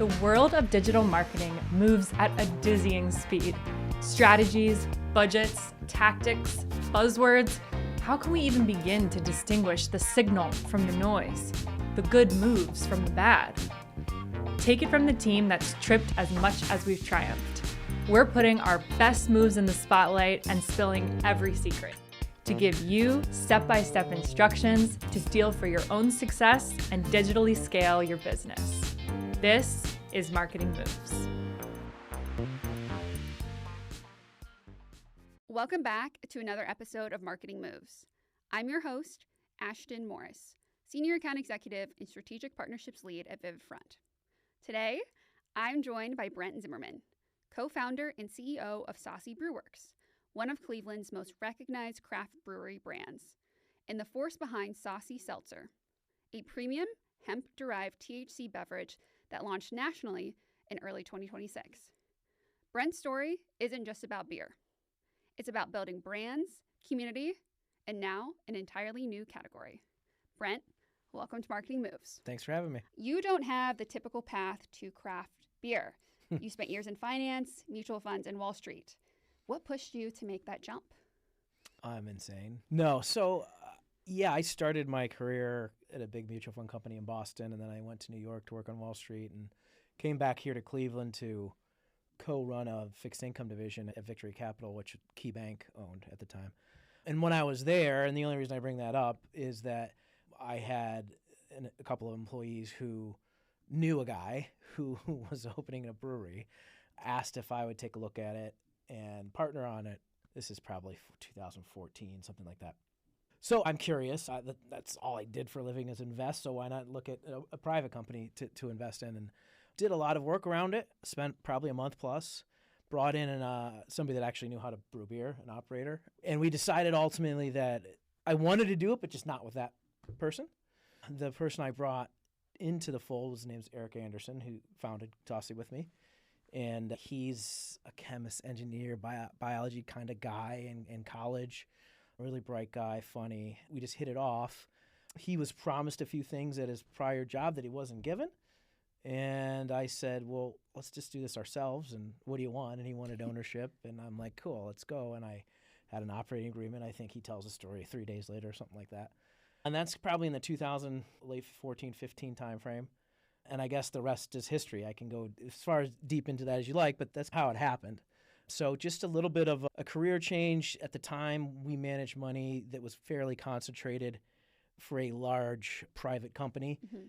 The world of digital marketing moves at a dizzying speed. Strategies, budgets, tactics, buzzwords. How can we even begin to distinguish the signal from the noise, the good moves from the bad? Take it from the team that's tripped as much as we've triumphed. We're putting our best moves in the spotlight and spilling every secret to give you step-by-step instructions to steal for your own success and digitally scale your business. This is Marketing Moves. Welcome back to another episode of Marketing Moves. I'm your host, Ashtyn Morris, Senior Account Executive and Strategic Partnerships Lead at VividFront. Today, I'm joined by Brent Zimmerman, co-founder and CEO of Saucy Brew Works, one of Cleveland's most recognized craft brewery brands, and the force behind Saucy Seltzer, a premium hemp-derived THC beverage that launched nationally in early 2026. Brent's story isn't just about beer. It's about building brands, community, and now an entirely new category. Brent, welcome to Marketing Moves. Thanks for having me. You don't have the typical path to craft beer. You spent years in finance, mutual funds, and Wall Street. What pushed you to make that jump? I'm insane. No, I started my career at a big mutual fund company in Boston, and then I went to New York to work on Wall Street and came back here to Cleveland to co-run a fixed income division at Victory Capital, which KeyBank owned at the time. And when I was there, and the only reason I bring that up is that I had a couple of employees who knew a guy who was opening a brewery, asked if I would take a look at it and partner on it. This is probably 2014, something like that. So I'm curious. That's all I did for a living is invest, so why not look at a private company to invest in? And did a lot of work around it, spent probably a month plus, brought in somebody that actually knew how to brew beer, an operator. And we decided ultimately that I wanted to do it, but just not with that person. The person I brought into the fold was named Eric Anderson, who founded Saucy with me. And he's a chemist, engineer, biology kind of guy in college. Really bright guy, funny. We just hit it off. He was promised a few things at his prior job that he wasn't given. And I said, well, let's just do this ourselves. And what do you want? And he wanted ownership. And I'm like, cool, let's go. And I had an operating agreement. I think he tells the story 3 days later or something like that. And that's probably in the 2000, late 14, 15 timeframe. And I guess the rest is history. I can go as far deep into that as you like, but that's how it happened. So just a little bit of a career change. At the time, we managed money that was fairly concentrated for a large private company. Mm-hmm.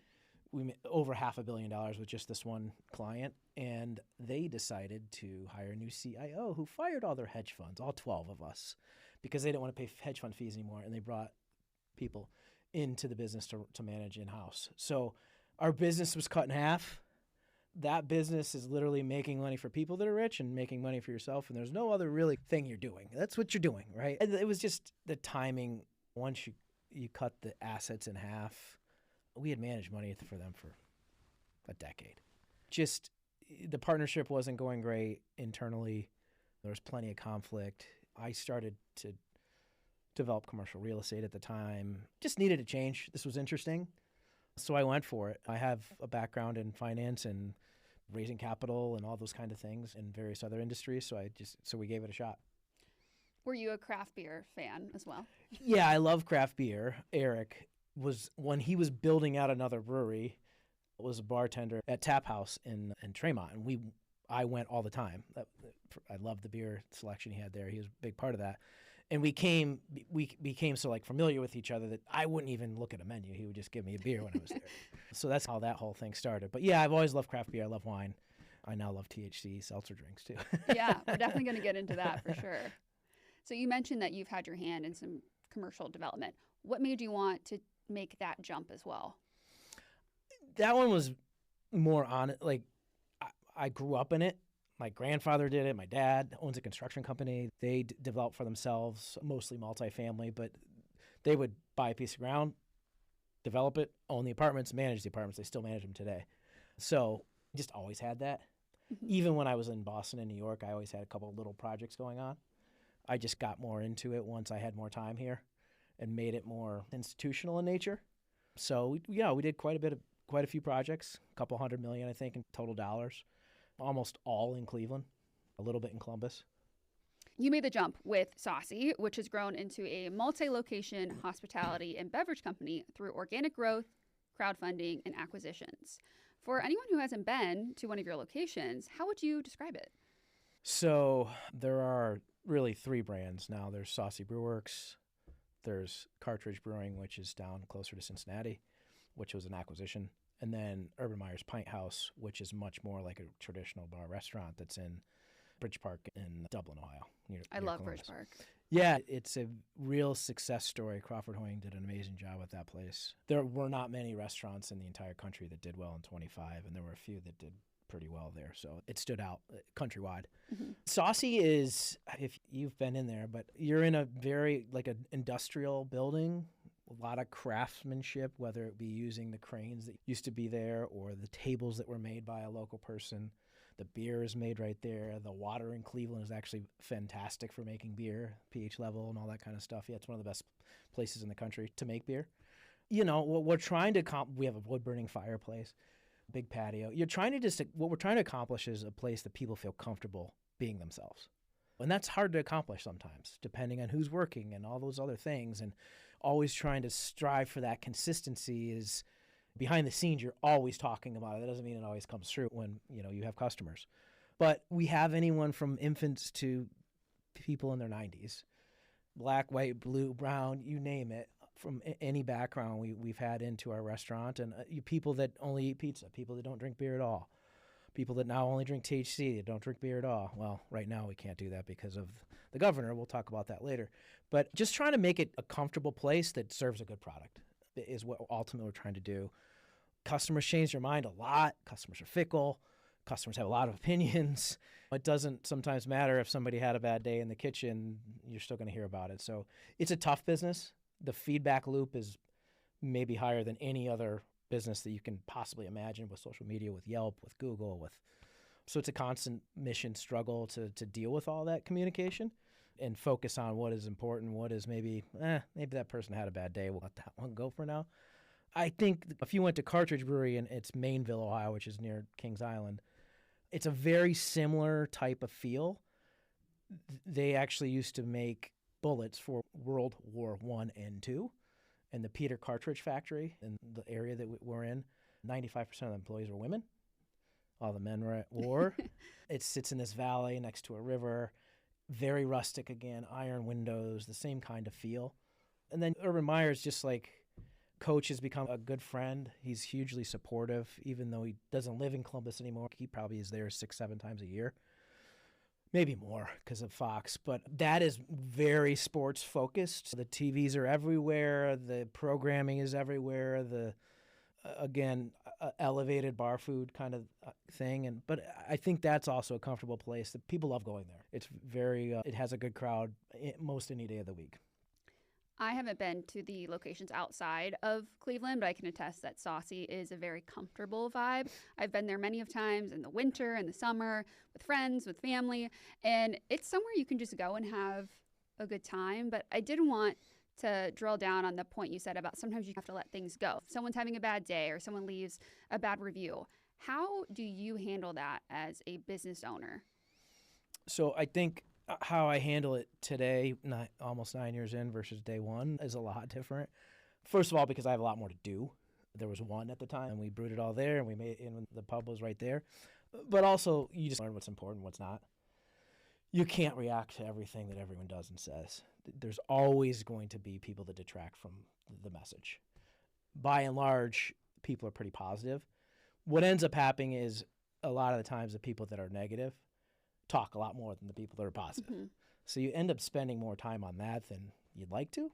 We made over $500 million with just this one client. And they decided to hire a new CIO who fired all their hedge funds, all 12 of us, because they didn't want to pay hedge fund fees anymore. And they brought people into the business to manage in-house. So our business was cut in half. That business is literally making money for people that are rich and making money for yourself, and there's no other really thing you're doing. That's what you're doing, right? And it was just the timing. Once you cut the assets in half, we had managed money for them for a decade. Just the partnership wasn't going great internally. There was plenty of conflict. I started to develop commercial real estate at the time. Just needed a change. This was interesting. So I went for it. I have a background in finance and raising capital and all those kind of things in various other industries. So we gave it a shot. Were you a craft beer fan as well? Yeah, I love craft beer. Eric when he was building out another brewery, was a bartender at Tap House in Tremont. And I went all the time. I loved the beer selection he had there. He was a big part of that. And we became so familiar with each other that I wouldn't even look at a menu. He would just give me a beer when I was there. So that's how that whole thing started. But yeah, I've always loved craft beer. I love wine. I now love THC seltzer drinks too. Yeah, we're definitely going to get into that for sure. So you mentioned that you've had your hand in some commercial development. What made you want to make that jump as well? That one was more on it. I grew up in it. My grandfather did it. My dad owns a construction company. They develop for themselves, mostly multifamily, but they would buy a piece of ground, develop it, own the apartments, manage the apartments. They still manage them today. So just always had that. Mm-hmm. Even when I was in Boston and New York, I always had a couple of little projects going on. I just got more into it once I had more time here and made it more institutional in nature. So we did quite a bit of quite a few projects, a couple $100 million, I think, in total dollars, almost all in Cleveland, a little bit in Columbus. You made the jump with Saucy, which has grown into a multi-location hospitality and beverage company through organic growth, crowdfunding, and acquisitions. For anyone who hasn't been to one of your locations, how would you describe it? So there are really 3 brands now. There's Saucy Brew Works, there's Cartridge Brewing, which is down closer to Cincinnati, which was an acquisition, and then Urban Meyer's Pint House, which is much more like a traditional bar restaurant that's in Bridge Park in Dublin, Ohio. I love Columbus. Bridge Park. Yeah, it's a real success story. Crawford Hoying did an amazing job with that place. There were not many restaurants in the entire country that did well in 25, and there were a few that did pretty well there. So it stood out countrywide. Mm-hmm. Saucy is, if you've been in there, but you're in a very, like an industrial building, a lot of craftsmanship, whether it be using the cranes that used to be there or the tables that were made by a local person. The beer is made right there. The water in Cleveland is actually fantastic for making beer, pH level and all that kind of stuff. Yeah, it's one of the best places in the country to make beer. You know, what we're trying to we have a wood-burning fireplace, big patio. What we're trying to accomplish is a place that people feel comfortable being themselves. And that's hard to accomplish sometimes, depending on who's working and all those other things. And always trying to strive for that consistency is behind the scenes, you're always talking about it. That doesn't mean it always comes through when, you have customers. But we have anyone from infants to people in their 90s, black, white, blue, brown, you name it, from any background we've had into our restaurant. And people that only eat pizza, people that don't drink beer at all, people that now only drink THC, that don't drink beer at all. Well, right now we can't do that because of the governor. We'll talk about that later. But just trying to make it a comfortable place that serves a good product is what ultimately we're trying to do. Customers change their mind a lot. Customers are fickle. Customers have a lot of opinions. It doesn't sometimes matter if somebody had a bad day in the kitchen, you're still going to hear about it. So it's a tough business. The feedback loop is maybe higher than any other business that you can possibly imagine with social media, with Yelp, with Google. So it's a constant mission struggle to deal with all that communication and focus on what is important, what is maybe that person had a bad day. We'll let that one go for now. I think if you went to Cartridge Brewery in it's Mainville, Ohio, which is near Kings Island, it's a very similar type of feel. They actually used to make bullets for World War I and II in the Peter Cartridge factory in the area that we're in. 95% of the employees were women. All the men were at war. It sits in this valley next to a river. Very rustic again, iron windows, the same kind of feel. And then Urban Meyer's just like Coach has become a good friend. He's hugely supportive, even though he doesn't live in Columbus anymore. He probably is there 6-7 times a year, maybe more because of Fox. But that is very sports focused. The TVs are everywhere. The programming is everywhere. Elevated bar food kind of thing. But I think that's also a comfortable place that people love going there. It's very, it has a good crowd most any day of the week. I haven't been to the locations outside of Cleveland, but I can attest that Saucy is a very comfortable vibe. I've been there many of times in the winter and the summer with friends, with family, and it's somewhere you can just go and have a good time. But I did want to drill down on the point you said about sometimes you have to let things go. If someone's having a bad day or someone leaves a bad review, how do you handle that as a business owner? So I think how I handle it today, almost 9 years in versus day one, is a lot different. First of all, because I have a lot more to do. There was one at the time, and we brewed it all there, and we made it, and the pub was right there. But also, you just learn what's important, what's not. You can't react to everything that everyone does and says. There's always going to be people that detract from the message. By and large, people are pretty positive. What ends up happening is a lot of the times the people that are negative talk a lot more than the people that are positive. Mm-hmm. So you end up spending more time on that than you'd like to,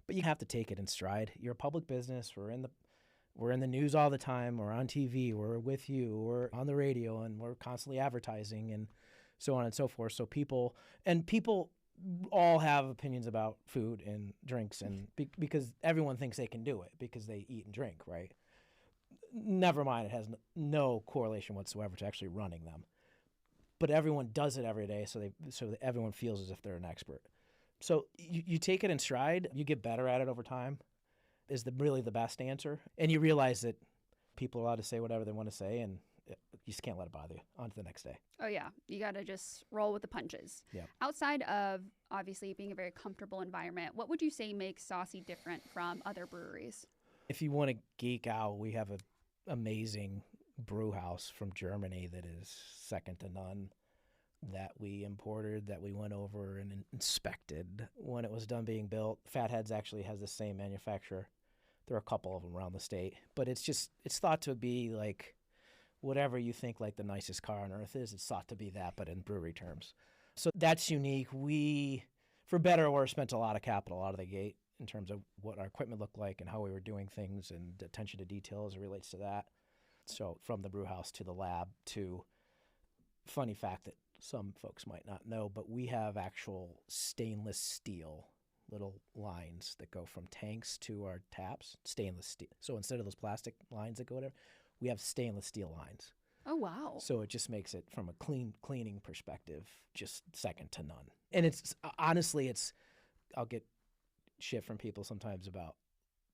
but you have to take it in stride. You're a public business. We're in the news all the time. We're on TV. We're with you. We're on the radio, and we're constantly advertising and so on and so forth. So people all have opinions about food and drinks, and because everyone thinks they can do it because they eat and drink, right? Never mind, it has no correlation whatsoever to actually running them. But everyone does it every day, so that everyone feels as if they're an expert. So you take it in stride. You get better at it over time is really the best answer. And you realize that People are allowed to say whatever they want to say, and you just can't let it bother you. On to the next day. Oh, yeah. You got to just roll with the punches. Yep. Outside of obviously being a very comfortable environment, what would you say makes Saucy different from other breweries? If you want to geek out, we have an amazing brew house from Germany that is second to none that we imported, that we went over and inspected when it was done being built. Fatheads actually has the same manufacturer. There are a couple of them around the state, but it's thought to be like whatever you think like the nicest car on earth is, it's thought to be that, but in brewery terms. So that's unique. We, for better or worse, spent a lot of capital out of the gate in terms of what our equipment looked like and how we were doing things and attention to detail as it relates to that. So from the brew house to the lab to, funny fact that some folks might not know, but we have actual stainless steel little lines that go from tanks to our taps, stainless steel. So instead of those plastic lines that go whatever, we have stainless steel lines. Oh, wow. So it just makes it, from a cleaning perspective, just second to none. And it's honestly, I'll get shit from people sometimes about,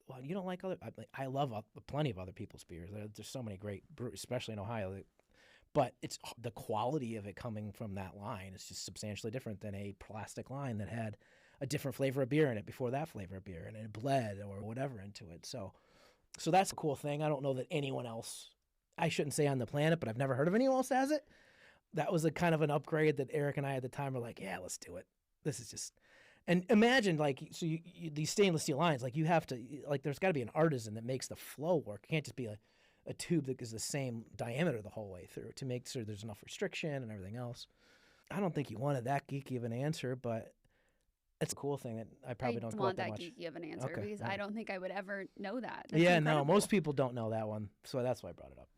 well, you don't like other. I love plenty of other people's beers. There's so many great breweries, especially in Ohio. But it's the quality of it coming from that line is just substantially different than a plastic line that had a different flavor of beer in it before that flavor of beer, and it bled or whatever into it. So that's a cool thing. I don't know that anyone else, I shouldn't say on the planet, but I've never heard of anyone else that has it. That was a kind of an upgrade that Eric and I at the time were like, yeah, let's do it. This is just, and imagine like, so you these stainless steel lines, like you have to, like there's got to be an artisan that makes the flow work. It can't just be a tube that is the same diameter the whole way through to make sure there's enough restriction and everything else. I don't think you wanted that geeky of an answer, but it's a cool thing that I probably don't want that that much. geeky of an answer because right. I don't think I would ever know that. That's yeah, incredible. no, most people don't know that one, so that's why I brought it up.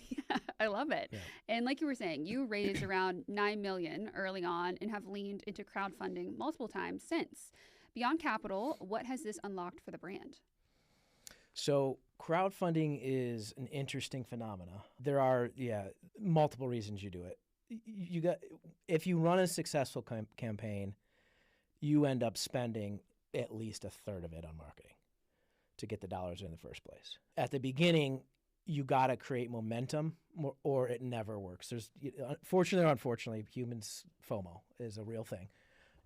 Yeah, I love it. Yeah. And like you were saying, you raised around $9 million early on and have leaned into crowdfunding multiple times since. Beyond capital, what has this unlocked for the brand? So crowdfunding is an interesting phenomena. There are, multiple reasons you do it. If you run a successful campaign, you end up spending at least a third of it on marketing to get the dollars in the first place. At the beginning, you got to create momentum or it never works. There's, fortunately or unfortunately, humans, FOMO is a real thing.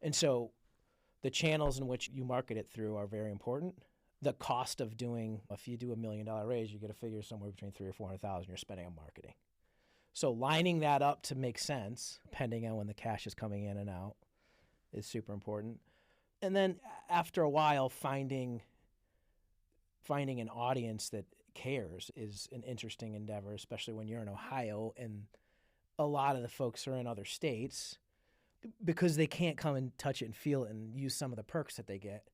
And so the channels in which you market it through are very important. The cost of doing, if you do $1 million raise, you get a figure somewhere between $300,000 or $400,000 you're spending on marketing. So lining that up to make sense, depending on when the cash is coming in and out, is super important. And then after a while, finding an audience that cares is an interesting endeavor, especially when you're in Ohio and a lot of the folks are in other states because they can't come and touch it and feel it and use some of the perks that they get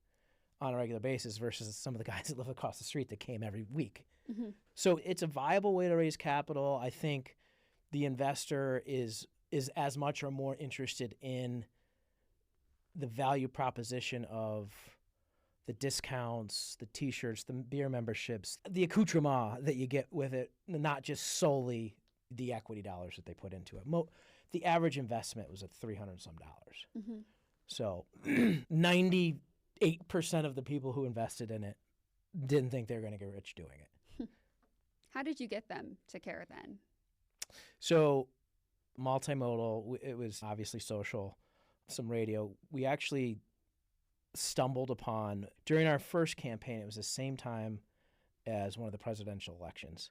on a regular basis versus some of the guys that live across the street that came every week. Mm-hmm. So it's a viable way to raise capital. I think the investor is as much or more interested in the value proposition of the discounts, the T-shirts, the beer memberships, the accoutrement that you get with it, not just solely the equity dollars that they put into it. The average investment was at $300-some. Mm-hmm. So 98% of the people who invested in it didn't think they were going to get rich doing it. How did you get them to care then? So multimodal, it was obviously social, some radio. We actually stumbled upon, during our first campaign, it was the same time as one of the presidential elections.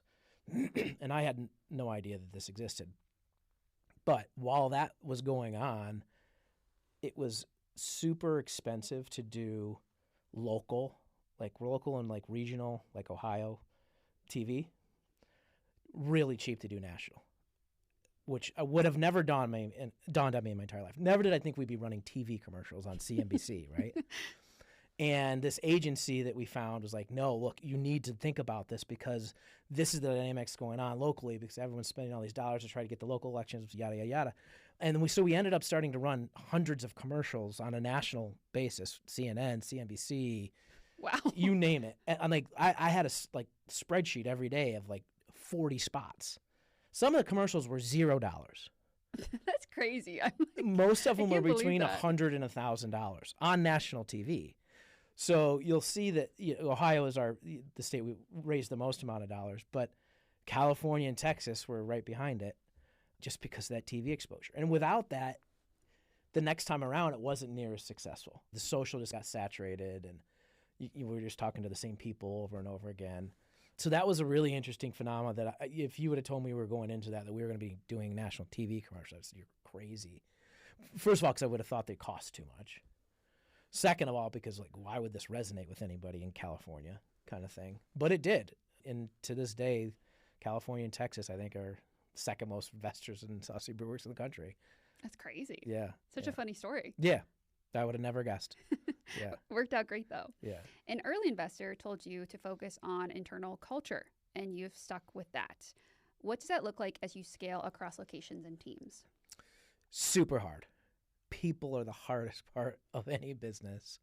And I had no idea that this existed. But while that was going on, it was super expensive to do local and like regional, like Ohio TV. Really cheap to do national, which I would have never dawned on me in my entire life. Never did I think we'd be running TV commercials on CNBC, right? And this agency that we found was like, no, look, you need to think about this because this is the dynamics going on locally because everyone's spending all these dollars to try to get the local elections, yada, yada, yada. And so we ended up starting to run hundreds of commercials on a national basis, CNN, CNBC, Wow. you name it. And I had a spreadsheet every day of 40 spots. Some of the commercials were $0. That's crazy. Most of them were can't believe between that. $100 and $1,000 on national TV. So you'll see that Ohio is the state we raised the most amount of dollars, but California and Texas were right behind it just because of that TV exposure. And without that, the next time around, it wasn't near as successful. The social just got saturated, and you were just talking to the same people over and over again. So that was a really interesting phenomenon that if you would have told me we were going into that we were going to be doing national TV commercials, I'd say you're crazy. First of all, because I would have thought they cost too much. Second of all, because why would this resonate with anybody in California kind of thing? But it did. And to this day, California and Texas, I think, are the second most investors in Saucy Brew Works in the country. That's crazy. Yeah. Such a funny story. Yeah. I would have never guessed. Yeah. Worked out great, though. Yeah. An early investor told you to focus on internal culture, and you've stuck with that. What does that look like as you scale across locations and teams? Super hard. People are the hardest part of any business.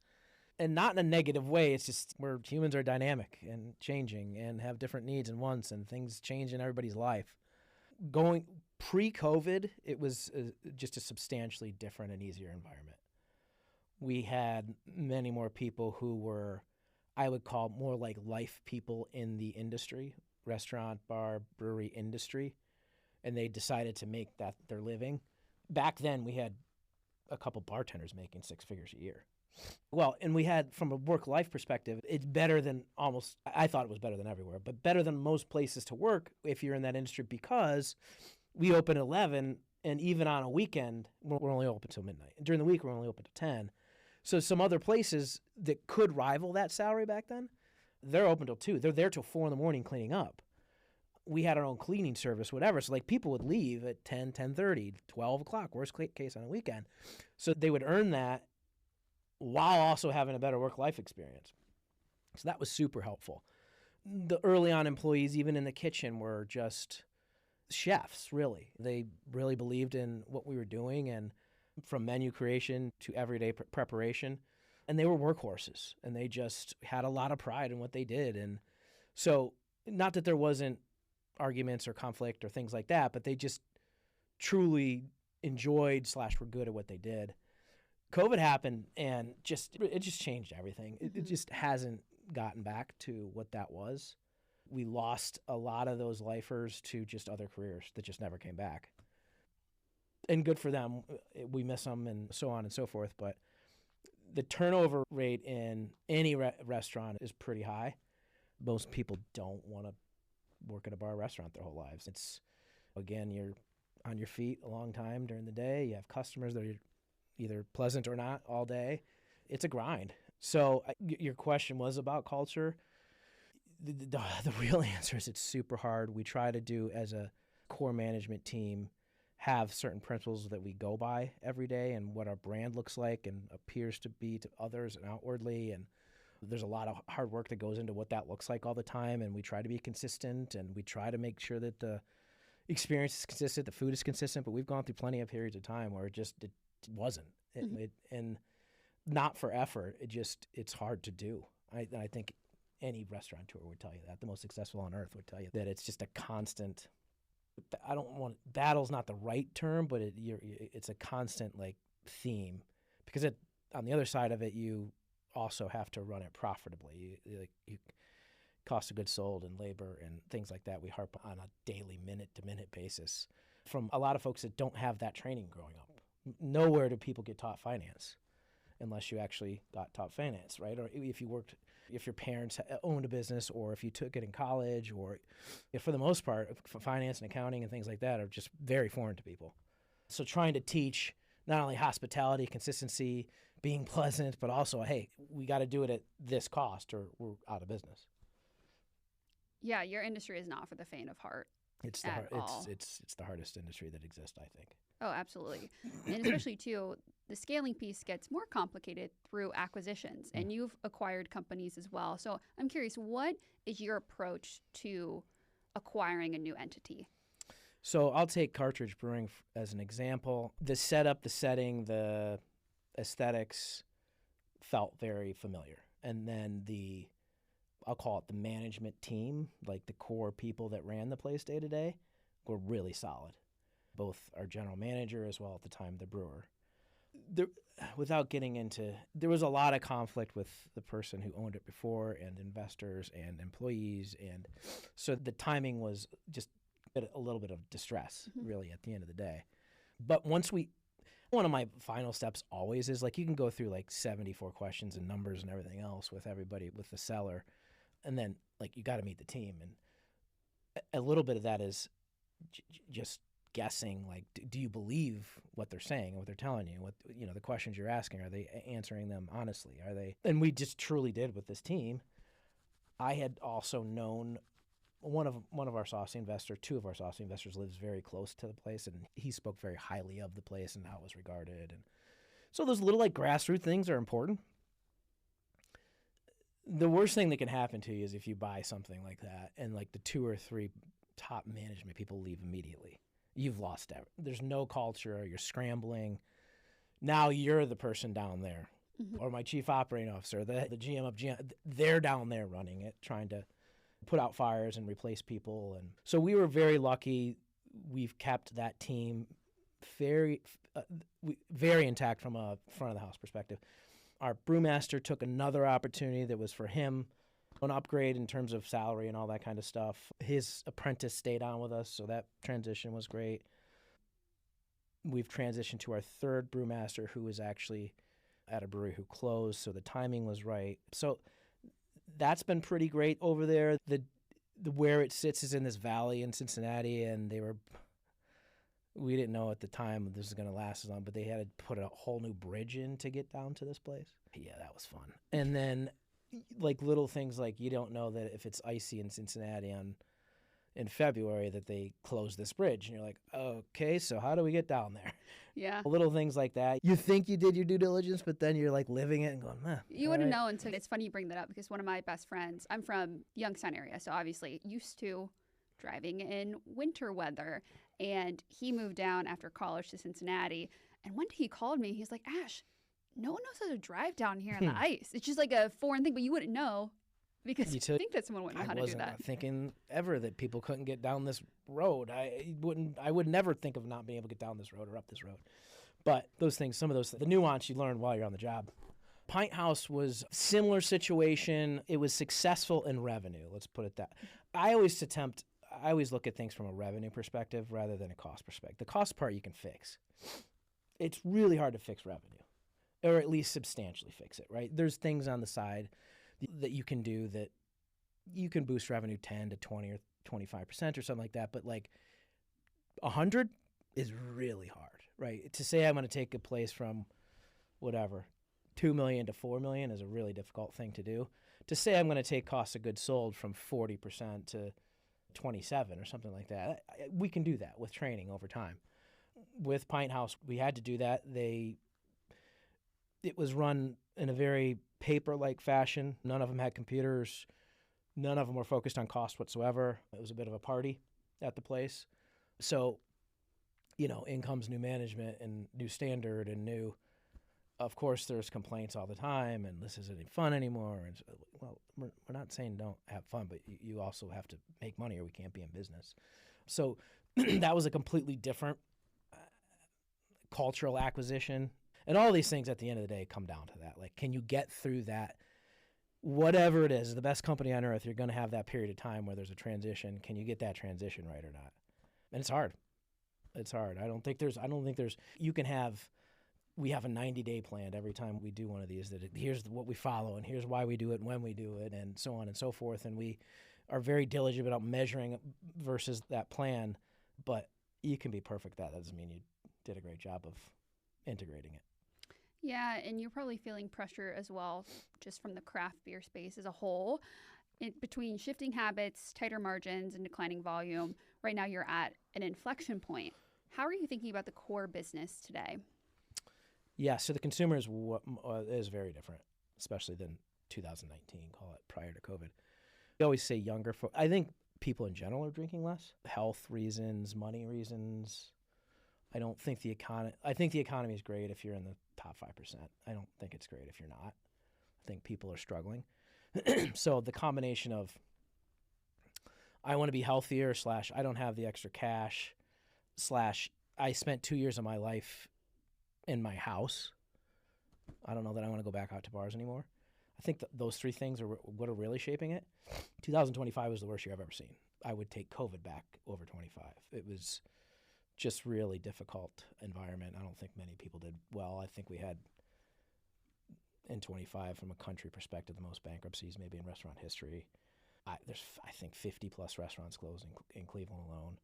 And not in a negative way. It's just where humans are dynamic and changing and have different needs and wants, and things change in everybody's life. Going pre-COVID, it was just a substantially different and easier environment. We had many more people who were, I would call, more like life people in the industry, restaurant, bar, brewery industry, and they decided to make that their living. Back then, we had a couple bartenders making 6 figures a year. Well, and we had, from a work-life perspective, it's better than almost, I thought it was better than everywhere, but better than most places to work if you're in that industry, because we open at 11, and even on a weekend, we're only open till midnight. And during the week, we're only open till 10. So some other places that could rival that salary back then, they're open till 2. They're there till 4 in the morning cleaning up. We had our own cleaning service, whatever. So people would leave at 10, 10:30, 12 o'clock, worst case on a weekend. So they would earn that while also having a better work-life experience. So that was super helpful. The early on employees, even in the kitchen, were just chefs, really. They really believed in what we were doing, and from menu creation to everyday preparation. And they were workhorses, and they just had a lot of pride in what they did. And so not that there wasn't arguments or conflict or things like that, but they just truly enjoyed / were good at what they did. COVID happened, and it just changed everything. It just hasn't gotten back to what that was. We lost a lot of those lifers to just other careers that just never came back. And good for them. We miss them and so on and so forth. But the turnover rate in any restaurant is pretty high. Most people don't want to work at a bar or restaurant their whole lives. It's, again, you're on your feet a long time during the day. You have customers that are either pleasant or not all day. It's a grind. So your question was about culture. The real answer is it's super hard. We try to do, as a core management team, have certain principles that we go by every day, and what our brand looks like and appears to be to others and outwardly. And there's a lot of hard work that goes into what that looks like all the time. And we try to be consistent, and we try to make sure that the experience is consistent, the food is consistent. But we've gone through plenty of periods of time where it wasn't. And not for effort. It's hard to do. I think any restaurateur would tell you that. The most successful on earth would tell you that it's just a constant. Battle's not the right term, but it's a constant theme, because on the other side of it, you also have to run it profitably. You cost of goods sold and labor and things like that. We harp on a daily, minute-to-minute basis from a lot of folks that don't have that training growing up. Nowhere do people get taught finance unless you actually got taught finance, right? Or if your parents owned a business, or if you took it in college, or for the most part, finance and accounting and things like that are just very foreign to people. So trying to teach not only hospitality, consistency, being pleasant, but also, hey, we got to do it at this cost or we're out of business. Yeah, your industry is not for the faint of heart. It's the hardest industry that exists, I think. Oh, absolutely. And especially, too, the scaling piece gets more complicated through acquisitions, and you've acquired companies as well. So I'm curious, what is your approach to acquiring a new entity? So I'll take Cartridge Brewing as an example. The setup, the setting, the aesthetics felt very familiar. And then I'll call it the management team, like the core people that ran the place day to day, were really solid. Both our general manager as well at the time, the brewer. there, without getting into, there was a lot of conflict with the person who owned it before, and investors and employees, and so the timing was just a little bit of distress, really, at the end of the day. But one of my final steps always is, like, you can go through like 74 questions and numbers and everything else with everybody, with the seller, and then like you got to meet the team, and a little bit of that is just guessing, like, do you believe what they're saying and what they're telling you? What, the questions you're asking, are they answering them honestly? Are they? And we just truly did with this team. I had also known one of our Saucy investors, two of our Saucy investors, lives very close to the place, and he spoke very highly of the place and how it was regarded. And so those little like grassroots things are important. The worst thing that can happen to you is if you buy something like that and like the 2 or 3 top management people leave immediately. You've lost it. There's no culture. You're scrambling. Now you're the person down there, or my chief operating officer, the GM of GM. They're down there running it, trying to put out fires and replace people. And so we were very lucky. We've kept that team very intact from a front of the house perspective. Our brewmaster took another opportunity that was for him, an upgrade in terms of salary and all that kind of stuff. His apprentice stayed on with us, so that transition was great. We've transitioned to our third brewmaster, who was actually at a brewery who closed, so the timing was right. So that's been pretty great over there. The where it sits is in this valley in Cincinnati, and we didn't know at the time this was going to last as long, but they had to put a whole new bridge in to get down to this place. Yeah, that was fun. And then like little things like you don't know that if it's icy in Cincinnati in February that they close this bridge, and you're like, okay, so how do we get down there? Yeah. Little things like that. You think you did your due diligence, but then you're like living it and going, You wouldn't know until, it's funny you bring that up, because one of my best friends, I'm from Youngstown area, so obviously used to driving in winter weather, and he moved down after college to Cincinnati, and one day he called me, he's like, Ash, no one knows how to drive down here on the ice. It's just like a foreign thing, but you wouldn't know because you think that someone wouldn't know how to do that. I wasn't thinking ever that people couldn't get down this road. I would never think of not being able to get down this road or up this road. But those things, some of those, the nuance you learn while you're on the job. Pint House was a similar situation. It was successful in revenue. Let's put it that. I always look at things from a revenue perspective rather than a cost perspective. The cost part you can fix. It's really hard to fix revenue, or at least substantially fix it, right? There's things on the side that you can do that you can boost revenue 10 to 20 or 25% or something like that. But like 100 is really hard, right? To say I'm going to take a place from whatever, 2 million to 4 million is a really difficult thing to do. To say I'm going to take cost of goods sold from 40% to 27 or something like that, we can do that with training over time. With Pint House, we had to do that. It was run in a very paper-like fashion. None of them had computers. None of them were focused on cost whatsoever. It was a bit of a party at the place. So, in comes new management and new standard and new, of course, there's complaints all the time, and this isn't any fun anymore. And so, well, we're not saying don't have fun, but you also have to make money or we can't be in business. So that was a completely different cultural acquisition. And all these things at the end of the day come down to that. Like, can you get through that? Whatever it is, the best company on earth, you're going to have that period of time where there's a transition. Can you get that transition right or not? And it's hard. It's hard. I don't think there's, we have a 90-day plan every time we do one of these, that here's what we follow and here's why we do it and when we do it and so on and so forth. And we are very diligent about measuring versus that plan, but you can be perfect. That doesn't mean you did a great job of integrating it. Yeah, and you're probably feeling pressure as well, just from the craft beer space as a whole, between shifting habits, tighter margins, and declining volume. Right now you're at an inflection point. How are you thinking about the core business today? Yeah, so the consumer is very different, especially than 2019, call it prior to COVID. We always say younger folk. I think people in general are drinking less. Health reasons, money reasons. I think the economy is great if you're in the top 5%. I don't think it's great if you're not. I think people are struggling. So the combination of I want to be healthier / I don't have the extra cash / I spent 2 years of my life in my house. I don't know that I want to go back out to bars anymore. I think those three things are what are really shaping it. 2025 was the worst year I've ever seen. I would take COVID back over 25. It was just really difficult environment. I don't think many people did well. I think we had in 25 from a country perspective the most bankruptcies maybe in restaurant history. There's I think 50 plus restaurants closing in Cleveland alone.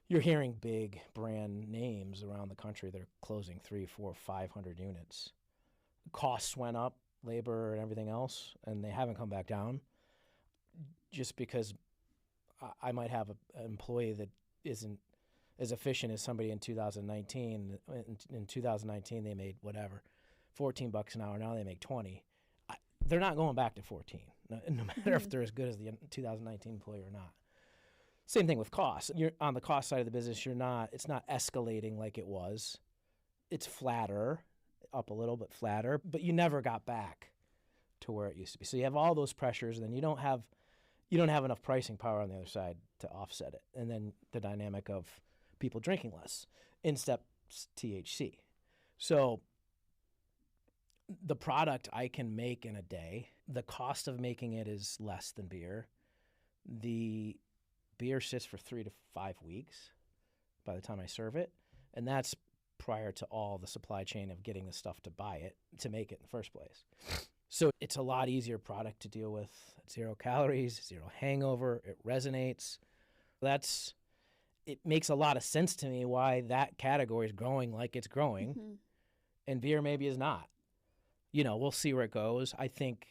You're hearing big brand names around the country that are closing 300, 400, 500 units. Costs went up, labor and everything else, and they haven't come back down. Just because I might have an employee that isn't as efficient as somebody in 2019. In 2019, they made whatever, $14 an hour. Now they make 20. They're not going back to 14, no matter if they're as good as the 2019 employee or not. Same thing with costs. You're on the cost side of the business. It's not escalating like it was. It's flatter, up a little bit flatter, but you never got back to where it used to be. So you have all those pressures, and then you don't have enough pricing power on the other side to offset it. And then the dynamic of people drinking less. In steps THC. So the product I can make in a day, the cost of making it is less than beer. The beer sits for 3 to 5 weeks by the time I serve it, and that's prior to all the supply chain of getting the stuff to buy it, to make it in the first place. So it's a lot easier product to deal with. 0 calories, 0 hangover, it resonates. It makes a lot of sense to me why that category is growing like it's growing, and beer maybe is not. We'll see where it goes. I think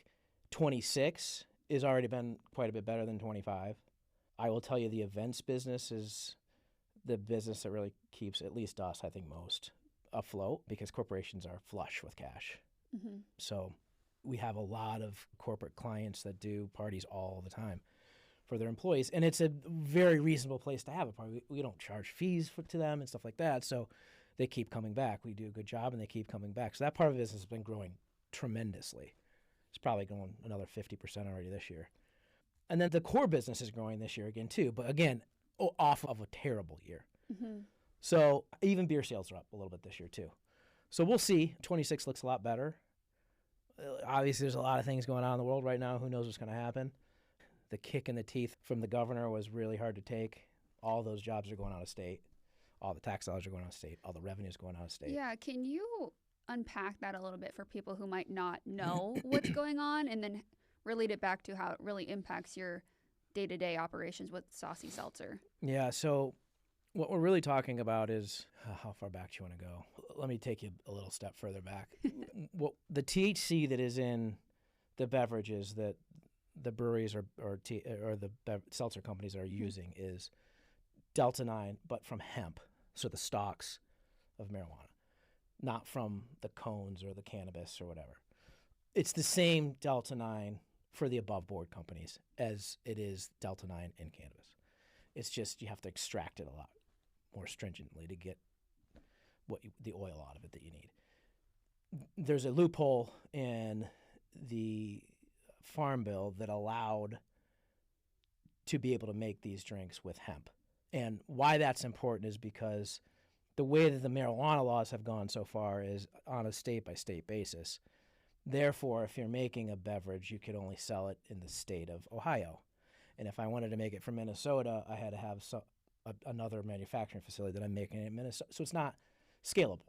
26 has already been quite a bit better than 25. I will tell you the events business is the business that really keeps, at least us, I think most, afloat because corporations are flush with cash. So we have a lot of corporate clients that do parties all the time for their employees. And it's a very reasonable place to have a party. We don't charge fees to them and stuff like that. So they keep coming back. We do a good job and they keep coming back. So that part of the business has been growing tremendously. It's probably going another 50% already this year. And then the core business is growing this year again too. But again, off of a terrible year. So even beer sales are up a little bit this year too. So we'll see. 26 looks a lot better. Obviously, there's a lot of things going on in the world right now. Who knows what's going to happen? The kick in the teeth from the governor was really hard to take. All those jobs are going out of state. All the tax dollars are going out of state. All the revenue is going out of state. Yeah, can you unpack that a little bit for people who might not know what's going on, and then relate it back to how it really impacts your day-to-day operations with Saucy Seltzer? Yeah, so what we're really talking about is how far back do you want to go? Let me take you a little step further back. The THC that is in the beverages that the breweries or the seltzer companies are using is Delta-9, but from hemp, so the stalks of marijuana, not from the cones or the cannabis or whatever. It's the same Delta-9 for the above board companies as it is Delta-9 in cannabis. It's just you have to extract it a lot more stringently to get the oil out of it that you need. There's a loophole in the Farm Bill that allowed to be able to make these drinks with hemp. And why that's important is because the way that the marijuana laws have gone so far is on a state-by-state basis. Therefore, if you're making a beverage, you could only sell it in the state of Ohio. And if I wanted to make it from Minnesota, I had to have another manufacturing facility that I'm making it in Minnesota. So it's not scalable.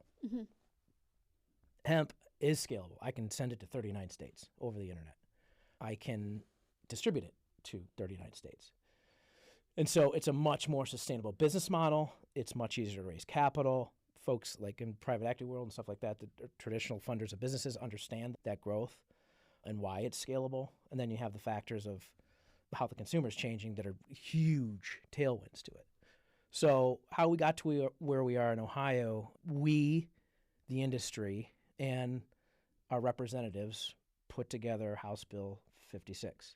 Hemp is scalable. I can send it to 39 states over the internet. I can distribute it to 39 states. And so it's a much more sustainable business model. It's much easier to raise capital. Folks like in private equity world and stuff like that, the traditional funders of businesses understand that growth and why it's scalable. And then you have the factors of how the consumer is changing that are huge tailwinds to it. So how we got to where we are in Ohio, we, the industry, and our representatives put together House Bill 56.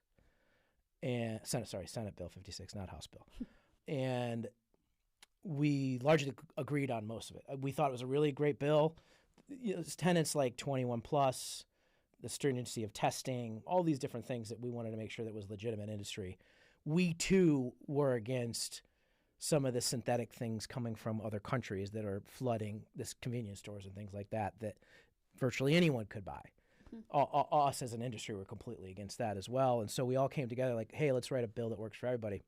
And Senate Bill 56, not House Bill. And we largely agreed on most of it. We thought it was a really great bill. It's tenets like 21 plus, the stringency of testing, all these different things that we wanted to make sure that was legitimate industry. We too were against some of the synthetic things coming from other countries that are flooding this convenience stores and things like that virtually anyone could buy. Us as an industry were completely against that as well. And so we all came together like, hey, let's write a bill that works for everybody.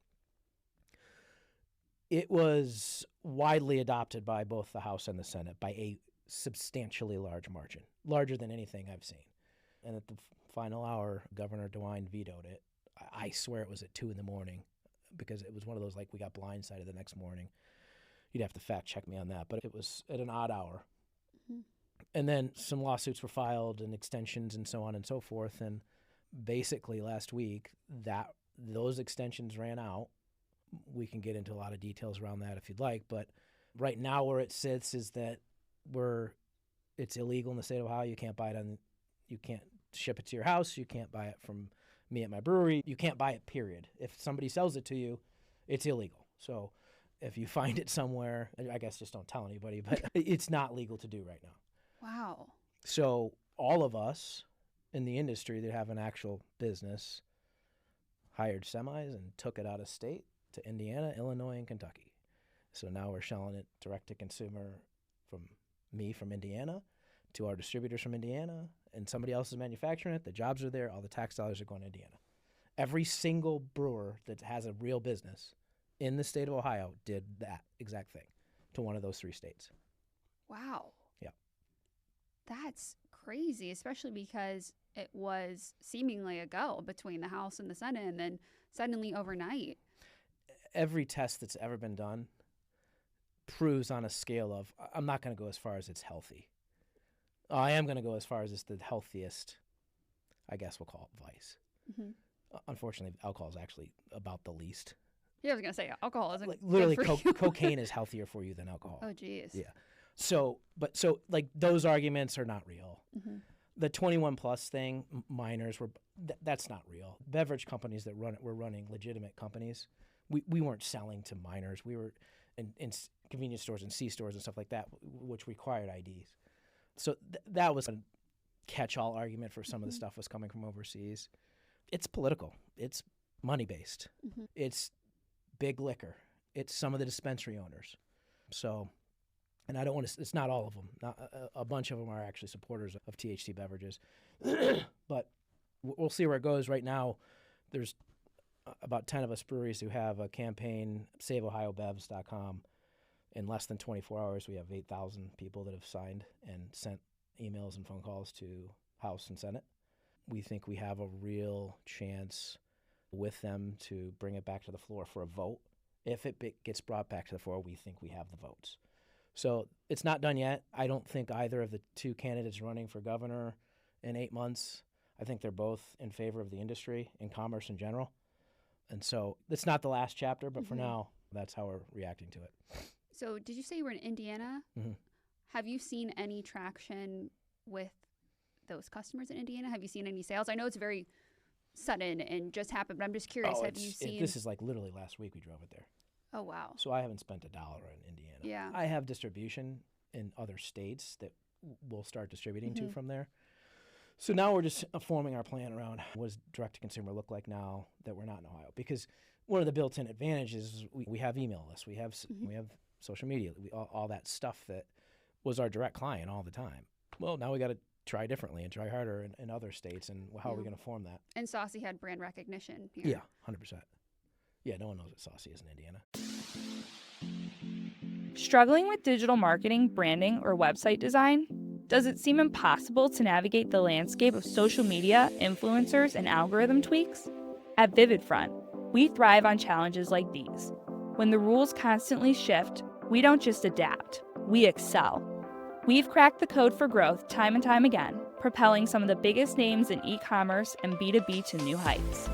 It was widely adopted by both the House and the Senate by a substantially large margin, larger than anything I've seen. And at the final hour, Governor DeWine vetoed it. I swear it was at 2 a.m. because it was one of those, like, we got blindsided the next morning. You'd have to fact check me on that, but it was at an odd hour. Mm-hmm. And then some lawsuits were filed and extensions and so on and so forth. And basically last week, those extensions ran out. We can get into a lot of details around that if you'd like, but right now where it sits is that it's illegal in the state of Ohio. You can't buy it you can't ship it to your house. You can't buy it from me at my brewery. You can't buy it, period. If somebody sells it to you, it's illegal. So if you find it somewhere, I guess just don't tell anybody, but it's not legal to do right now. Wow. So all of us in the industry that have an actual business hired semis and took it out of state to Indiana, Illinois, and Kentucky. So now we're selling it direct to consumer from Indiana to our distributors from Indiana, and somebody else is manufacturing it. The jobs are there. All the tax dollars are going to Indiana. Every single brewer that has a real business in the state of Ohio did that exact thing to one of those 3 states. Wow. Yeah. That's crazy, especially because it was seemingly a go between the House and the Senate, and then suddenly overnight. Every test that's ever been done proves on a scale of, I'm not going to go as far as it's healthy. I am going to go as far as it's the healthiest, I guess we'll call it, vice. Mm-hmm. Unfortunately, alcohol is actually about the least. Yeah, I was going to say alcohol isn't literally good for you. Cocaine is healthier for you than alcohol. Oh, geez. Yeah. So like those arguments are not real. Mm-hmm. The 21 plus thing, minors that's not real. Beverage companies that were running legitimate companies. We weren't selling to minors. We were in convenience stores and C-stores and stuff like that, which required IDs. So that was a catch-all argument for some of the stuff was coming from overseas. It's political. It's money-based. Mm-hmm. It's big liquor. It's some of the dispensary owners. So, and I don't want to, it's not all of them. A bunch of them are actually supporters of THC beverages. But we'll see where it goes. Right now, there's about 10 of us breweries who have a campaign, SaveOhioBevs.com. In less than 24 hours, we have 8,000 people that have signed and sent emails and phone calls to House and Senate. We think we have a real chance with them to bring it back to the floor for a vote. If it gets brought back to the floor, we think we have the votes. So it's not done yet. I don't think either of the 2 candidates running for governor in 8 months, I think they're both in favor of the industry and commerce in general. And so it's not the last chapter, but for now, that's how we're reacting to it. So did you say you were in Indiana? Mm-hmm. Have you seen any traction with those customers in Indiana? Have you seen any sales? I know it's very sudden and just happened, but I'm just curious. Have you seen? This is like literally last week we drove it there. Oh, wow. So I haven't spent $1 in Indiana. Yeah. I have distribution in other states that we'll start distributing to from there. So now we're just forming our plan around what does direct-to-consumer look like now that we're not in Ohio. Because one of the built-in advantages is we have email lists, we have social media, all that stuff that was our direct client all the time. Well, now we got to try differently and try harder in other states, and how are we going to form that? And Saucy had brand recognition here. Yeah, 100%. Yeah, no one knows what Saucy is in Indiana. Struggling with digital marketing, branding, or website design? Does it seem impossible to navigate the landscape of social media, influencers, and algorithm tweaks? At VividFront, we thrive on challenges like these. When the rules constantly shift, we don't just adapt, we excel. We've cracked the code for growth time and time again, propelling some of the biggest names in e-commerce and B2B to new heights.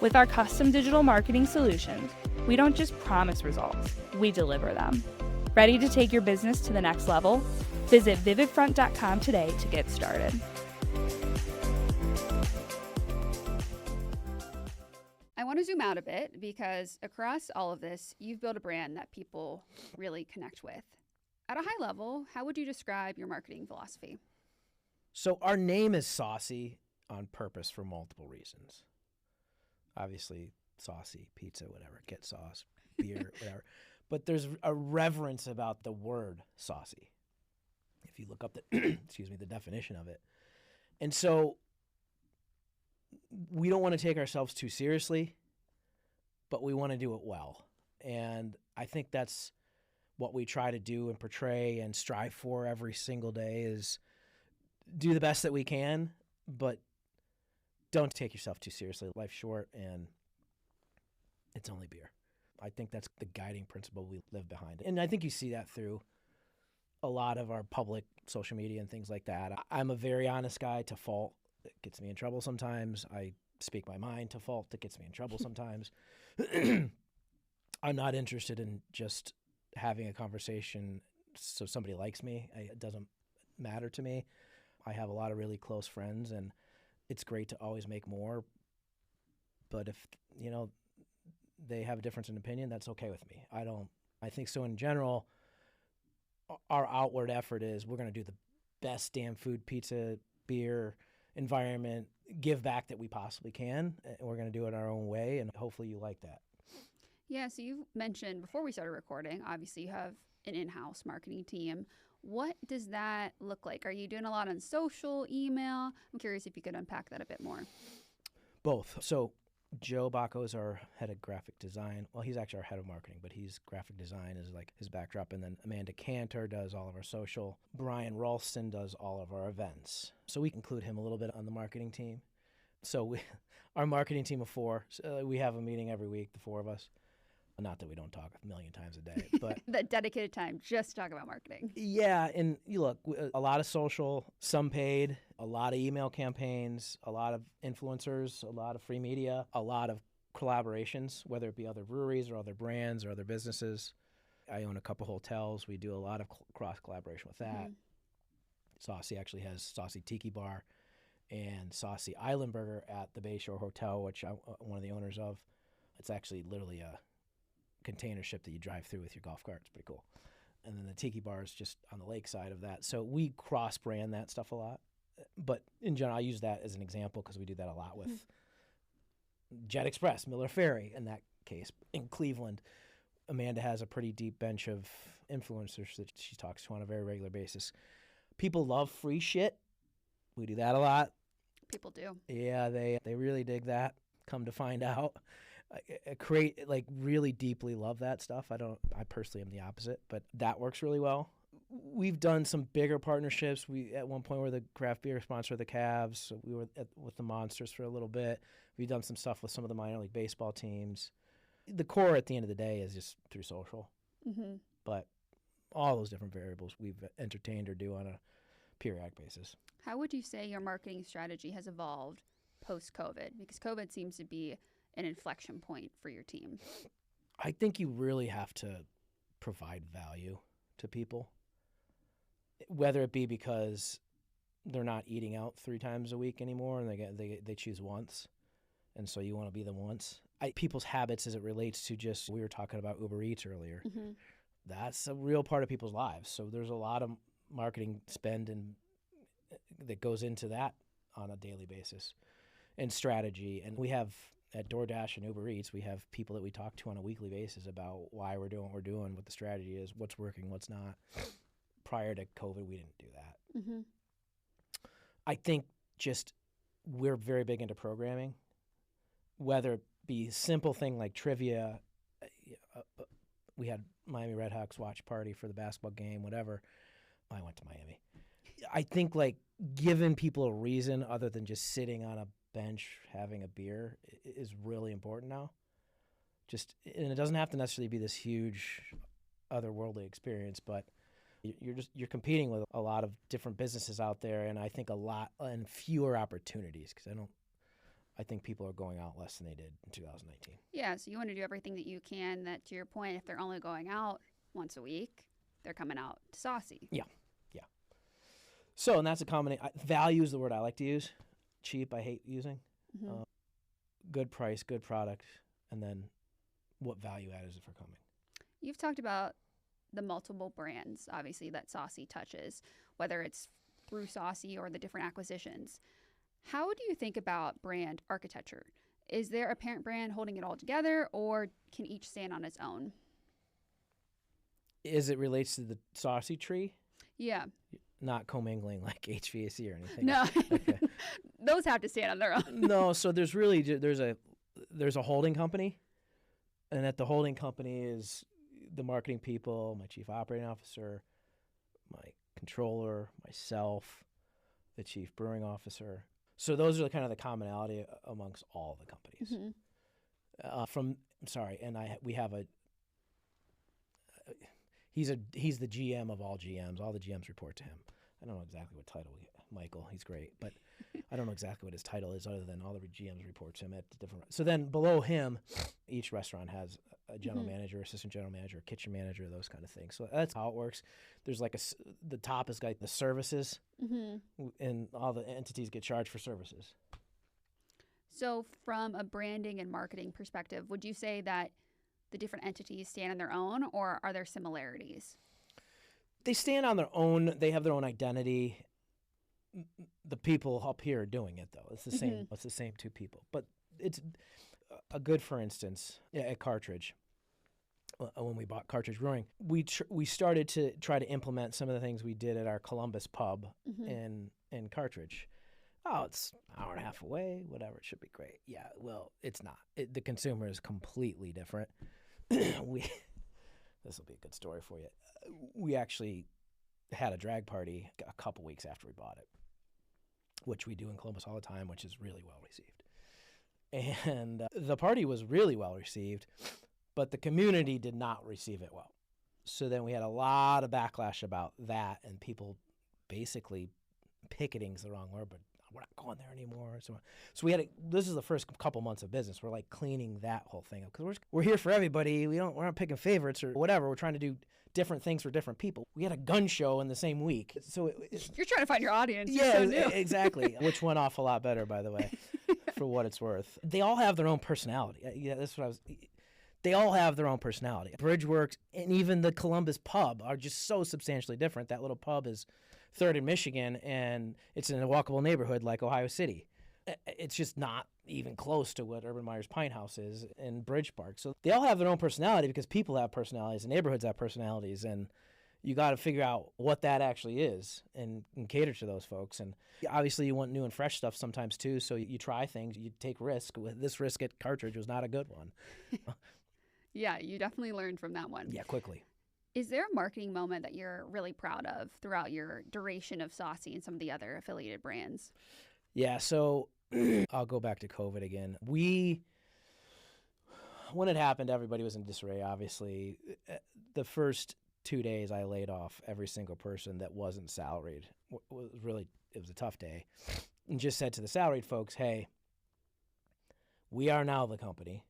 With our custom digital marketing solutions, we don't just promise results, we deliver them. Ready to take your business to the next level? Visit VividFront.com today to get started. I want to zoom out a bit because across all of this, you've built a brand that people really connect with. At a high level, how would you describe your marketing philosophy? So our name is Saucy on purpose for multiple reasons. Obviously, saucy, pizza, whatever, get sauce, beer, whatever. but there's a reverence about the word saucy. If you look up the the definition of it. And so we don't want to take ourselves too seriously, but we want to do it well. And I think that's what we try to do and portray and strive for every single day is do the best that we can, but don't take yourself too seriously. Life's short and it's only beer. I think that's the guiding principle we live behind. And I think you see that through a lot of our public social media and things like that. I'm a very honest guy to fault. It gets me in trouble sometimes. I speak my mind to fault. That gets me in trouble sometimes. I'm not interested in just having a conversation so somebody likes me. It doesn't matter to me. I have a lot of really close friends, and it's great to always make more. But if, they have a difference in opinion, that's okay with me. I think so in general, our outward effort is we're going to do the best damn food, pizza, beer, environment, give back that we possibly can. And we're going to do it our own way, and hopefully you like that. Yeah, so you mentioned before we started recording, obviously you have an in-house marketing team. What does that look like? Are you doing a lot on social, email? I'm curious if you could unpack that a bit more. Both. So Joe Bacco is our head of graphic design. Well, he's actually our head of marketing, but he's graphic design is like his backdrop. And then Amanda Cantor does all of our social. Brian Ralston does all of our events. So we include him a little bit on the marketing team. So our marketing team of 4, we have a meeting every week, the 4 of us. Not that we don't talk a million times a day, but that dedicated time just to talk about marketing. Yeah, and you look, a lot of social, some paid, a lot of email campaigns, a lot of influencers, a lot of free media, a lot of collaborations, whether it be other breweries or other brands or other businesses. I own a couple hotels. We do a lot of cross collaboration with that. Mm-hmm. Saucy actually has Saucy Tiki Bar and Saucy Island Burger at the Bayshore Hotel, which I'm one of the owners of. It's actually literally a container ship that you drive through with your golf cart. It's pretty cool. And then the Tiki Bar is just on the lake side of that. So we cross-brand that stuff a lot. But in general, I use that as an example because we do that a lot with Jet Express, Miller Ferry in that case. In Cleveland, Amanda has a pretty deep bench of influencers that she talks to on a very regular basis. People love free shit. We do that a lot. People do. Yeah, they really dig that, come to find out. Really deeply love that stuff. I personally am the opposite, but that works really well. We've done some bigger partnerships. We at one point were the craft beer sponsor of the Cavs. We were with the Monsters for a little bit. We've done some stuff with some of the minor league baseball teams. The core at the end of the day is just through social. Mm-hmm. But all those different variables we've entertained or do on a periodic basis. How would you say your marketing strategy has evolved post-COVID? Because COVID seems to be an inflection point for your team. I think you really have to provide value to people, whether it be because they're not eating out 3 times a week anymore and they choose once, and so you want to be the once. People's habits as it relates to just, we were talking about Uber Eats earlier. Mm-hmm. That's a real part of people's lives. So there's a lot of marketing spend and that goes into that on a daily basis and strategy. And we have at DoorDash and Uber Eats, we have people that we talk to on a weekly basis about why we're doing what we're doing, what the strategy is, what's working, what's not. Prior to COVID, we didn't do that. Mm-hmm. I think just we're very big into programming, whether it be a simple thing like trivia. We had Miami Redhawks watch party for the basketball game, whatever. I went to Miami. I think giving people a reason other than just sitting on a bench having a beer is really important now. And it doesn't have to necessarily be this huge otherworldly experience, but you're competing with a lot of different businesses out there, and I think a lot and fewer opportunities because I think people are going out less than they did in 2019. Yeah, so you want to do everything that you can. That, to your point, if they're only going out once a week, they're coming out to Saucy. Yeah. So, and that's a combination. Value is the word I like to use. Cheap, I hate using. Mm-hmm. Good price, good product, and then what value add is it for coming? You've talked about the multiple brands, obviously, that Saucy touches, whether it's through Saucy or the different acquisitions. How do you think about brand architecture? Is there a parent brand holding it all together, or can each stand on its own? As it relates to the saucy tree, Yeah. not commingling like HVAC or anything. No. Okay. Those have to stand on their own. No, so there's a holding company, and at the holding company is the marketing people, my chief operating officer, my controller, myself, the chief brewing officer. So those are kind of the commonality amongst all the companies. We have he's the GM of all GMs. All the GMs report to him. I don't know exactly what title Michael, he's great, but I don't know exactly what his title is other than all the GMs report to him at different. So then below him, each restaurant has a general manager, assistant general manager, kitchen manager, those kind of things. So that's how it works. There's like the top is like the services, and all the entities get charged for services. So from a branding and marketing perspective, would you say that the different entities stand on their own, or are there similarities? They stand on their own. They have their own identity. The people up here are doing it, though. It's the same. It's the same two people. But it's a good, for instance, at Cartridge. When we bought Cartridge Brewing, we started to try to implement some of the things we did at our Columbus pub in Cartridge. Oh, it's an hour and a half away, whatever. It should be great. Yeah, well, it's not. The consumer is completely different. This will be a good story for you. We actually had a drag party a couple weeks after we bought it, which we do in Columbus all the time, which is really well received. And the party was really well received, but the community did not receive it well. So then we had a lot of backlash about that, and people basically picketing's the wrong word, but we're not going there anymore. So this is the first couple months of business. We're like cleaning that whole thing up because we're here for everybody. We're not picking favorites or whatever. We're trying to do different things for different people. We had a gun show in the same week. So you're trying to find your audience. Yeah, so new. Exactly. Which went off a lot better, by the way, for what it's worth. They all have their own personality. Yeah, that's what I was. They all have their own personality. Beverage Works and even the Columbus pub are just so substantially different. That little pub is 3rd in Michigan, and it's in a walkable neighborhood like Ohio City. It's just not even close to what Urban Meyer's Pine House is in Bridge Park. So they all have their own personality because people have personalities and neighborhoods have personalities, and you got to figure out what that actually is and cater to those folks. And obviously you want new and fresh stuff sometimes too, so you try things, you take risk. This risk at Cartridge was not a good one. Yeah, you definitely learned from that one. Yeah, quickly. Is there a marketing moment that you're really proud of throughout your duration of Saucy and some of the other affiliated brands? Yeah, so I'll go back to COVID again. When it happened, everybody was in disarray, obviously. The first 2 days I laid off every single person that wasn't salaried. It was a tough day. And just said to the salaried folks, hey, we are now the company.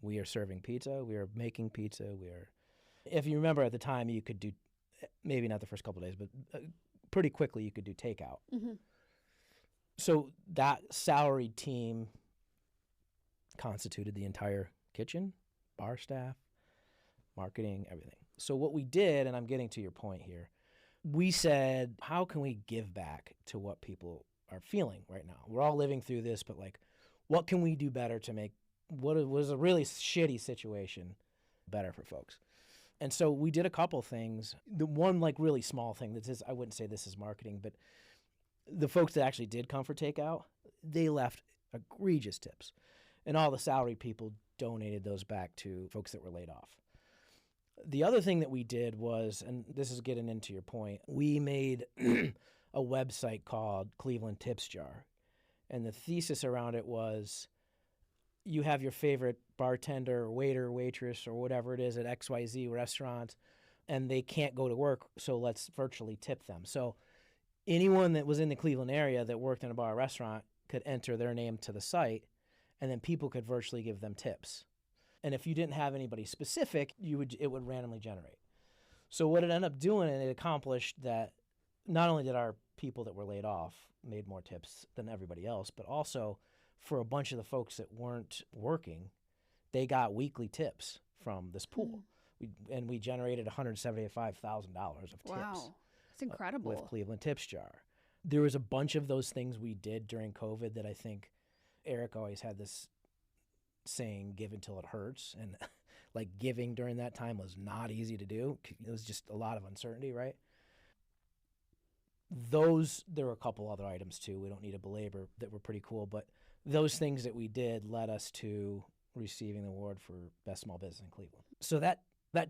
We are serving pizza. We are making pizza. If you remember at the time, you could do, maybe not the first couple of days, but pretty quickly you could do takeout. So that salaried team constituted the entire kitchen, bar staff, marketing, everything. So what we did, and I'm getting to your point here, we said, how can we give back to what people are feeling right now? We're all living through this, but like, what can we do better to make what was a really shitty situation better for folks? And so we did a couple things. The one like really small thing that is, I wouldn't say this is marketing, but the folks that actually did come for takeout, they left egregious tips. And all the salary people donated those back to folks that were laid off. The other thing that we did was, and this is getting into your point, we made a website called Cleveland Tips Jar. And the thesis around it was, you have your favorite bartender, waiter, waitress, or whatever it is at XYZ restaurant, and they can't go to work, so let's virtually tip them. So anyone that was in the Cleveland area that worked in a bar or restaurant could enter their name to the site, and then people could virtually give them tips. And if you didn't have anybody specific, it would randomly generate. So what it ended up doing, and it accomplished that not only did our people that were laid off made more tips than everybody else, but also for a bunch of the folks that weren't working, they got weekly tips from this pool. We generated $175,000 of tips. Wow, that's incredible. With Cleveland Tips Jar. There was a bunch of those things we did during COVID that I think Eric always had this saying, give until it hurts. And like giving during that time was not easy to do. It was just a lot of uncertainty, right? There were a couple other items too, we don't need to belabor, that were pretty cool, but those things that we did led us to receiving the award for Best Small Business in Cleveland. So that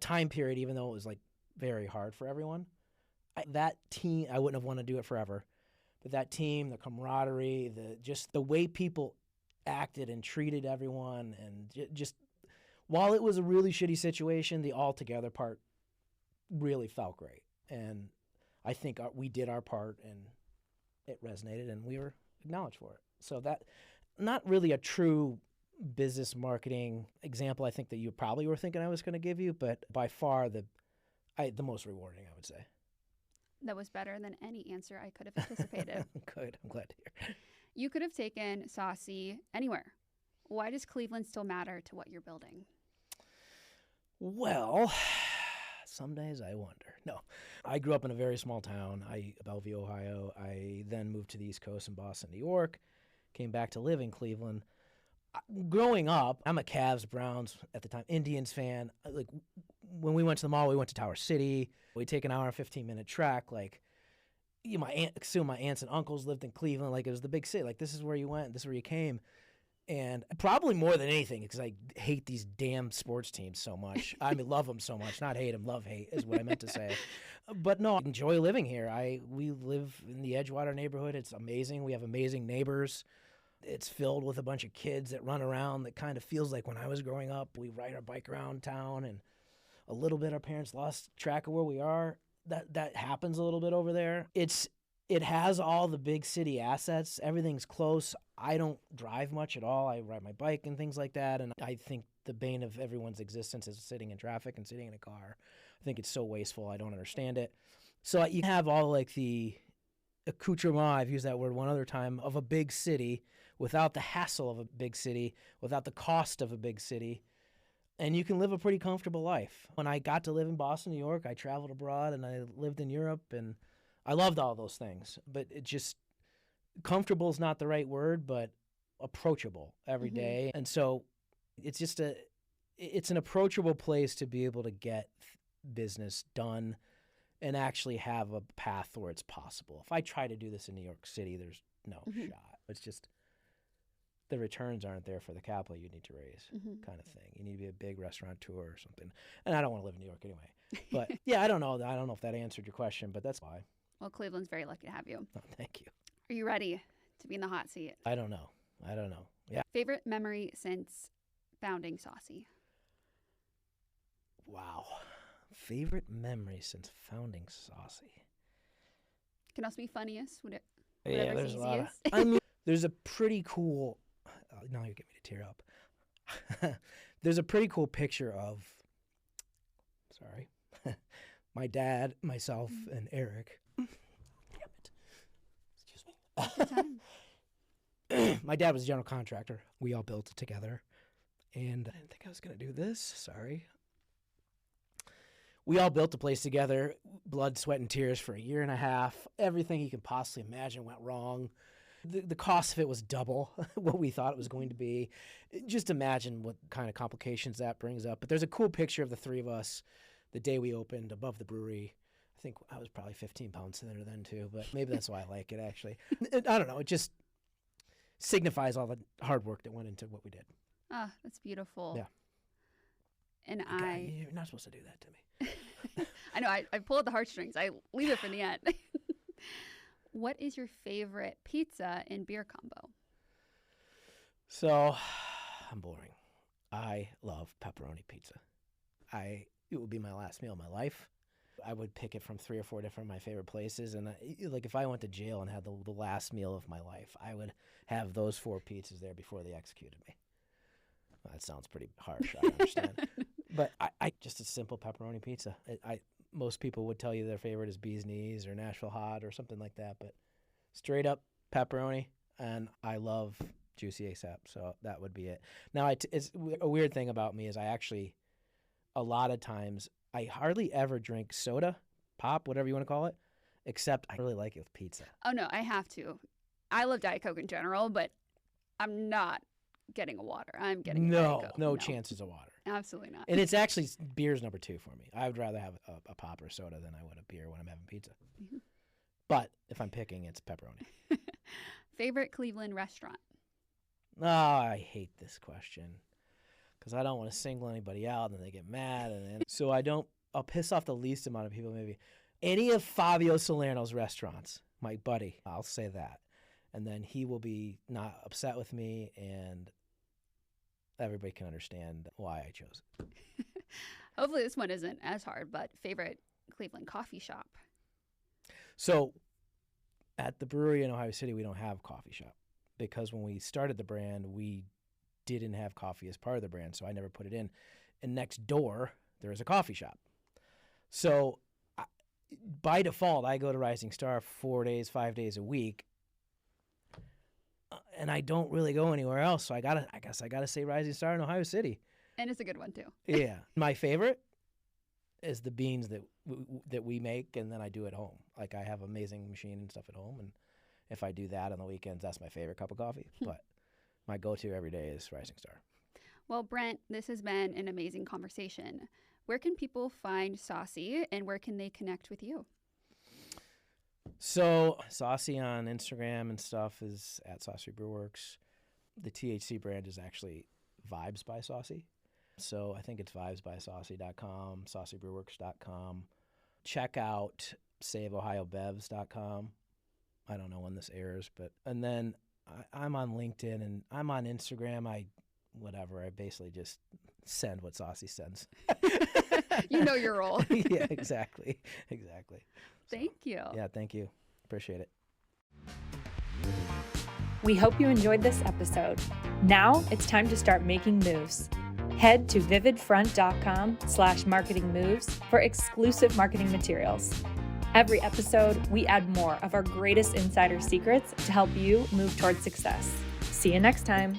time period, even though it was like very hard for everyone, that team, I wouldn't have wanted to do it forever, but that team, the camaraderie, just the way people acted and treated everyone, and just while it was a really shitty situation, the all together part really felt great. And I think we did our part, and it resonated, and we were acknowledged for it. So that, not really a true business marketing example I think that you probably were thinking I was going to give you, but by far the most rewarding, I would say. That was better than any answer I could have anticipated. Good. I'm glad to hear. You could have taken Saucy anywhere. Why does Cleveland still matter to what you're building? Well, some days I wonder. No, I grew up in a very small town, Bellevue, Ohio. I then moved to the East Coast in Boston, New York, came back to live in Cleveland. Growing up, I'm a Cavs, Browns, at the time, Indians fan. Like, when we went to the mall, we went to Tower City. We'd take an hour and 15-minute trek. Like, my aunts and uncles lived in Cleveland. Like, it was the big city. Like, this is where you went. This is where you came. And probably more than anything, because I hate these damn sports teams so much. I mean, love them so much. Not hate them, love hate is what I meant to say. But no, I enjoy living here. We live in the Edgewater neighborhood. It's amazing. We have amazing neighbors. It's filled with a bunch of kids that run around. That kind of feels like when I was growing up. We ride our bike around town, and a little bit our parents lost track of where we are. That happens a little bit over there. It has all the big city assets. Everything's close. I don't drive much at all. I ride my bike and things like that. And I think the bane of everyone's existence is sitting in traffic and sitting in a car. I think it's so wasteful. I don't understand it. So you have all like the accoutrement, I've used that word one other time, of a big city without the hassle of a big city, without the cost of a big city. And you can live a pretty comfortable life. When I got to live in Boston, New York, I traveled abroad and I lived in Europe, and I loved all those things. But it just, comfortable is not the right word, but approachable every day. And so it's just it's an approachable place to be able to get business done and actually have a path where it's possible. If I try to do this in New York City, there's no shot. It's just, the returns aren't there for the capital you need to raise, kind of thing. You need to be a big restaurateur or something. And I don't want to live in New York anyway. But yeah, I don't know if that answered your question, but that's why. Well, Cleveland's very lucky to have you. Oh, thank you. Are you ready to be in the hot seat? I don't know. Yeah. Favorite memory since founding Saucy? Wow. Favorite memory since founding Saucy? Can also be funniest. Whatever's Yeah, there's easiest. a lot of, I mean, there's a pretty cool, now you get me to tear up. There's a pretty cool picture of, my dad, myself, and Eric. Damn it. Excuse me. My dad was a general contractor. We all built it together. And I didn't think I was going to do this. Sorry. We all built the place together, blood, sweat, and tears for a year and a half. Everything you can possibly imagine went wrong. The cost of it was double what we thought it was going to be. Just imagine what kind of complications that brings up. But there's a cool picture of the three of us the day we opened above the brewery. I think I was probably 15 pounds thinner then too, but maybe that's why I like it, actually. I don't know. It just signifies all the hard work that went into what we did. Ah, that's beautiful. Yeah. And You're not supposed to do that to me. I know, I pull at the heartstrings. I leave it for the end. What is your favorite pizza and beer combo? So, I'm boring. I love pepperoni pizza. It would be my last meal of my life. I would pick it from 3 or 4 different of my favorite places. And like if I went to jail and had the last meal of my life, I would have those 4 pizzas there before they executed me. Well, that sounds pretty harsh, I understand. But I just a simple pepperoni pizza. Most people would tell you their favorite is Bee's Knees or Nashville Hot or something like that. But straight up pepperoni, and I love Juicy ASAP, so that would be it. Now, it's a weird thing about me is I actually, a lot of times, I hardly ever drink soda, pop, whatever you want to call it, except I really like it with pizza. Oh, no, I have to. I love Diet Coke in general, but I'm not getting a water. I'm getting a Diet Coke. No chances of water. Absolutely not. And it's actually beer's number 2 for me. I would rather have a pop or soda than I would a beer when I'm having pizza. Mhm. But if I'm picking, it's pepperoni. Favorite Cleveland restaurant? Oh, I hate this question because I don't want to single anybody out and they get mad. So I'll piss off the least amount of people maybe. Any of Fabio Salerno's restaurants, my buddy, I'll say that. And then he will be not upset with me and everybody can understand why I chose it. Hopefully this one isn't as hard, but favorite Cleveland coffee shop? So at the brewery in Ohio City, we don't have a coffee shop because when we started the brand, we didn't have coffee as part of the brand, so I never put it in. And next door, there is a coffee shop. So by default, I go to Rising Star 4 days, 5 days a week, and I don't really go anywhere else. So I guess I gotta say Rising Star in Ohio City. And it's a good one too. Yeah, my favorite is the beans that we make, and then I do at home. Like I have an amazing machine and stuff at home, and if I do that on the weekends, that's my favorite cup of coffee. But my go-to every day is Rising Star. Well, Brent, this has been an amazing conversation. Where can people find Saucy, and where can they connect with you? So Saucy on Instagram and stuff is at Saucy Brew Works. The THC brand is actually Vibes by Saucy. So I think it's vibesbysaucy.com, saucybrewworks.com. Check out saveohiobevs.com. I don't know when this airs, and then I'm on LinkedIn and I'm on Instagram. I basically just send what Saucy sends. You know your role. Yeah, exactly. Thank you. Yeah, thank you. Appreciate it. We hope you enjoyed this episode. Now it's time to start making moves. Head to vividfront.com/marketing moves for exclusive marketing materials. Every episode, we add more of our greatest insider secrets to help you move towards success. See you next time.